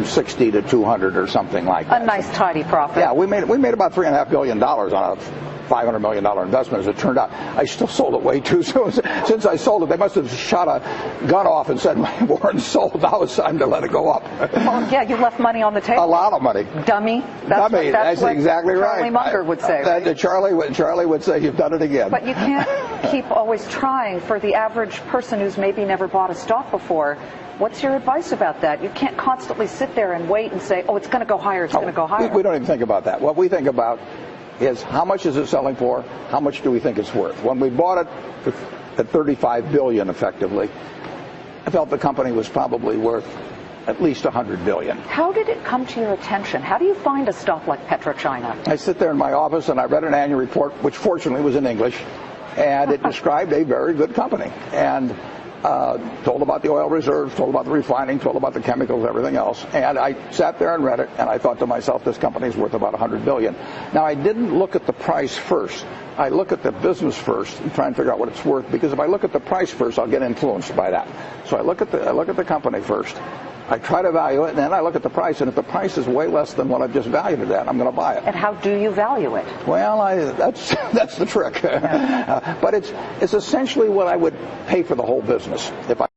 160 to 200 or something like that. A nice tidy profit. Yeah, we made about $3.5 billion on a $500 million investment. As it turned out, I still sold it way too soon. Since I sold it, they must have shot a gun off and said, "Warren's sold. Now it's time to let it go up." Well, yeah, you left money on the table. A lot of money. Dummy. That's what exactly right. Charlie Munger would say. Right? Charlie would say, "You've done it again." But you can't keep always trying. For the average person who's maybe never bought a stock before, what's your advice about that? You can't constantly sit there and wait and say, "Oh, it's going to go higher. It's going to go higher." We don't even think about that. What we think about is how much is it selling for? How much do we think it's worth? When we bought it at $35 billion, effectively, I felt the company was probably worth at least $100 billion. How did it come to your attention? How do you find a stock like PetroChina? I sit there in my office and I read an annual report, which fortunately was in English, and it described a very good company. And told about the oil reserves, told about the refining, told about the chemicals, everything else. And I sat there and read it, and I thought to myself, this company is worth about $100 billion. Now, I didn't look at the price first. I look at the business first and try and figure out what it's worth, because if I look at the price first, I'll get influenced by that. So I look at the company first. I try to value it, and then I look at the price, and if the price is way less than what I've just valued it at, I'm going to buy it. And how do you value it? Well, that's the trick. But it's essentially what I would pay for the whole business if I